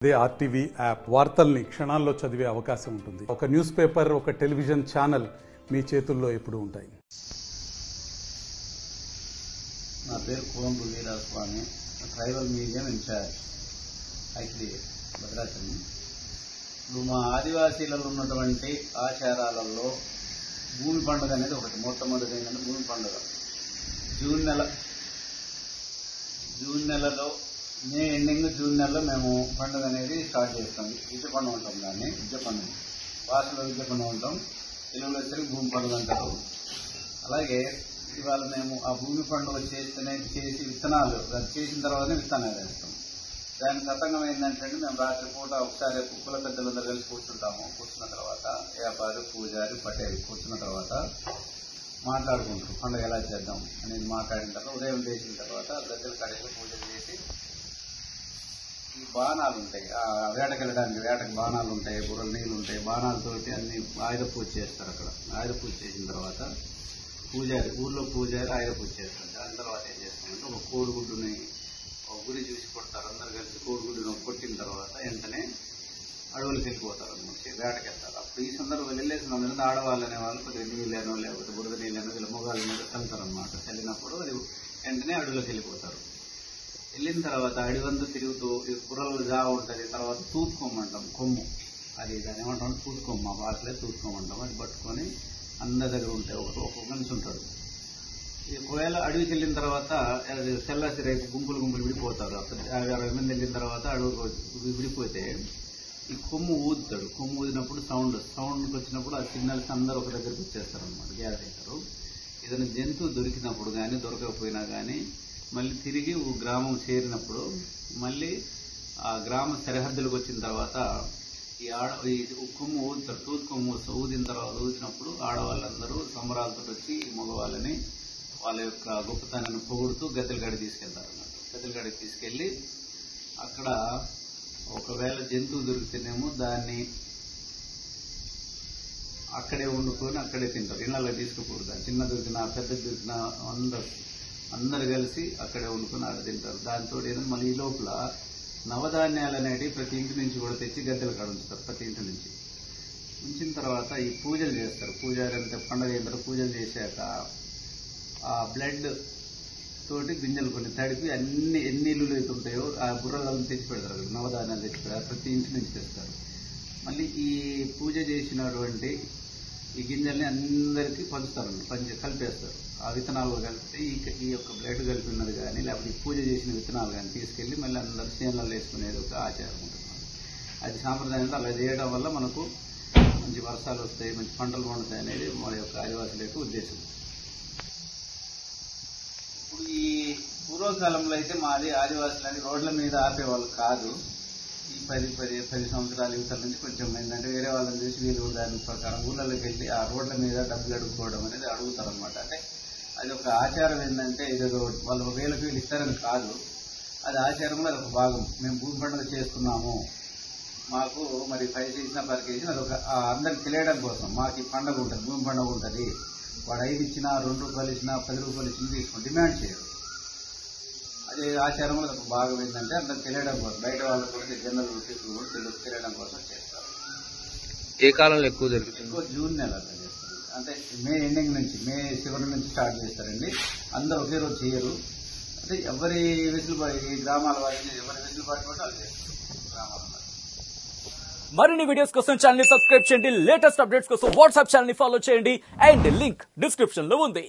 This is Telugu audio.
దే ఆర్టీవీ యాప్ వార్తల్ని క్షణాల్లో చదివే అవకాశం ఉంటుంది. ఒక న్యూస్ పేపర్, ఒక టెలివిజన్ ఛానల్ మీ చేతుల్లో ఎప్పుడూ ఉంటాయి. నా పేరు Kombu Veeraswamy, tribal museum incharge IT Bhadrachalam. ఇప్పుడు మా ఆదివాసీలలో ఉన్నటువంటి ఆచారాలలో భూమి పండుగ అనేది ఒకటి మొట్టమొదటి ఏంటంటే భూమి పండుగ. జూన్ నెలలో మే ఎండింగ్ జూన్ నెలలో మేము పండుగ అనేది స్టార్ట్ చేస్తాం. విద్య పండుగ ఉంటాం, దాన్ని విద్య పండుగ, భాషలో విద్య పండుగ ఉంటాం, తెలుగులో వచ్చేసరికి భూమి పండుగ అంటారు. అలాగే ఇవాళ మేము ఆ భూమి పండుగ చేసి విత్తనాలు చేసిన తర్వాతనే విత్తనాలు వేస్తాం. దానికి తతంగం ఏంటంటే మేము రాత్రి పూట ఒకసారి కుక్కల పెద్దలందరూ కలిసి కూర్చుంటాము. కూర్చున్న తర్వాత వ్యాపారి, పూజారి, పటేరి కూర్చున్న తర్వాత మాట్లాడుకుంటారు పండుగ ఎలా చేద్దాం అనేది. మాట్లాడిన తర్వాత ఉదయం చేసిన తర్వాత గద్దెల కడిగి పూజలు చేసి ఈ బాణాలు ఉంటాయి, వేటకెళ్ళడానికి వేటకు బాణాలు ఉంటాయి, బుర్రలు నీళ్ళు ఉంటాయి, బాణాలతోటి అన్ని ఆయుధ పూజ చేస్తారు. అక్కడ ఆయుధ పూజ చేసిన తర్వాత ఊళ్ళో పూజారి ఆయుధ పూజ చేస్తారు. దాని తర్వాత ఏం చేస్తామంటే ఒక కోడిగుడ్డుని ఒక గురి చూసి కొడతారు. అందరు కలిసి కోడిగుడ్డుని కొట్టిన తర్వాత వెంటనే అడవులకు వెళ్ళిపోతారు అన్నమాట, వేటకెళ్తారు. అప్పుడు ఈ సందర్భంలో వెళ్ళేసిన మీద ఆడవాళ్ళు అనేవాళ్ళు కొద్దిగా నీళ్ళేనో లేకపోతే బురద నీళ్ళేనో వీళ్ళ మొగాళ్ళ మీద చల్లుతారు అన్నమాట. చల్లినప్పుడు అది వెంటనే అడవులకు వెళ్ళిపోతారు. వెళ్ళిన తర్వాత అడివంతా తిరుగుతూ బుర్రలు జావ ఉంటుంది. తర్వాత తూత్కొమ్మ అంటాం, కొమ్ము, అది దాన్ని ఏమంటాం తూత్కొమ్మ, భాషలే తూత్కొమ్మ అంటాం. అది పట్టుకొని అందరి దగ్గర ఉంటాయి. ఒక మనిషి ఉంటాడు. ఒకవేళ అడవికి వెళ్ళిన తర్వాత తెల్లసి రేపు గుంపులు విడిపోతారు. 50-60 మంది వెళ్ళిన తర్వాత అడవి విడిపోతే ఈ కొమ్ము ఊదుతాడు. కొమ్ము ఊదినప్పుడు సౌండ్కి వచ్చినప్పుడు ఆ సిగ్నల్స్ అందరూ ఒక దగ్గరికి వచ్చేస్తారు అనమాట, గ్యాదర్ అవుతారు. ఏదైనా జంతువు దొరికినప్పుడు కానీ దొరకకపోయినా కానీ మళ్ళీ తిరిగి గ్రామం చేరినప్పుడు మళ్ళీ ఆ గ్రామ సరిహద్దులకు వచ్చిన తర్వాత ఈ కొమ్ము ఊదుతారు. తూత్ కొమ్ము ఊదిన తర్వాత ఊదినప్పుడు ఆడవాళ్ళందరూ సంబరాలతో వచ్చి మగవాళ్ళని వాళ్ళ యొక్క గొప్పతనాన్ని పొగుడుతూ గద్దెల కాడికి తీసుకెళ్తారు అన్నమాట. గద్దెల కాడికి తీసుకెళ్లి అక్కడ ఒకవేళ జంతువు దొరికితేనేమో దాన్ని అక్కడే వండుకొని అక్కడే తింటారు. ఇళ్ళలో తీసుకుపోరు. చిన్న దొరికినా పెద్ద దొరికినా అందరు కలిసి అక్కడే వండుకొని ఆడ తింటారు. దాంతో మళ్ళీ ఈ లోపల నవధాన్యాలు అనేవి ప్రతి ఇంటి నుంచి కూడా తెచ్చి గద్దెల కాడ ఉంచుతారు. ప్రతి ఇంటి నుంచి ఉంచిన తర్వాత ఈ పూజలు చేస్తారు. పూజారి అంతా పండుగ అయిన తర్వాత పూజలు చేశాక ఆ బ్లడ్ తోటి గింజలు కొన్ని తడిపి ఎన్ని ఇల్లులు అయితే ఉంటాయో ఆ బుర్రలను తెచ్చి పెడతారు. నవధాన్యాలు తెచ్చి పెడతారు, ప్రతి ఇంటి నుంచి తెస్తారు. మళ్ళీ ఈ పూజ చేసినటువంటి ఈ గింజల్ని అందరికీ పంచుతారు, కలిపేస్తారు. ఆ విత్తనాలు కలిపితే ఈ యొక్క బ్లడ్ కలిపి ఉన్నది కానీ లేకపోతే ఈ పూజ చేసిన విత్తనాలు కానీ తీసుకెళ్లి మళ్ళీ అందరూ చేనులలో వేసుకునేది ఒక ఆచారం ఉంటుంది. అది సాంప్రదాయంతో అలా చేయడం వల్ల మనకు మంచి వర్షాలు వస్తాయి, మంచి పంటలు పండుతాయి అనేది మన యొక్క ఆదివాసుల యొక్క ఉద్దేశం. ఇప్పుడు ఈ పూర్వకాలంలో అయితే మాది ఆదివాసులని రోడ్ల మీద ఆపేవాళ్ళు కాదు. ఈ 10 సంవత్సరాల యువతల నుంచి కొంచెం ఏంటంటే వేరే వాళ్ళని చూసి వీళ్ళు దాని ప్రకారం ఊళ్ళలోకి వెళ్ళి ఆ రోడ్ల మీద డబ్బులు అడుగుకోవడం అనేది అడుగుతారనమాట. అంటే అది ఒక ఆచారం ఏంటంటే ఇదేదో వాళ్ళు వీళ్ళకి ఇస్తారని కాదు, అది ఆచారంలో అది ఒక భాగం. మేము భూమి పండుగ చేసుకున్నాము, మాకు మరి 5 చేసినా 10 చేసినా అది ఒక అందరికి తెలియడం కోసం మాకు ఈ పండుగ ఉంటుంది, భూమి పండుగ ఉంటుంది. వాడు 5 ఇచ్చినా 2 రూపాయలు ఇచ్చినా 10 రూపాయలు ఇచ్చినా తీసుకుని డిమాండ్ చేయరు. అది ఆచారంలో ఒక భాగం ఏంటంటే అందరికి తెలియడం కోసం, బయట వాళ్ళకు కూడా జనరల్ పీపుల్ కూడా తెలియడం కోసం చేస్తారు. ఏ కాలంలో ఎక్కువ జరుగుతుంది? ఎక్కువ జూన్ నెలలో చేస్తారు. అంటే మే ఎండింగ్ నుంచి, మే చివరి నుంచి స్టార్ట్ చేస్తారండి. అందరూ ఒకే రోజు చేయరు. అంటే ఎవరి వెసులుబాటు, ఈ గ్రామాల వారికి ఎవరి వెసులుబాటు కూడా వాళ్ళు చేస్తారు గ్రామాల. మరిన్ని వీడియోస్ కోసం ఛానల్ ని సబ్స్క్రైబ్ చేయండి. లేటెస్ట్ అప్డేట్స్ కోసం వాట్సాప్ ఛానల్ ని ఫాలో చేయండి. అండ్ లింక్ డిస్క్రిప్షన్ లో ఉంది.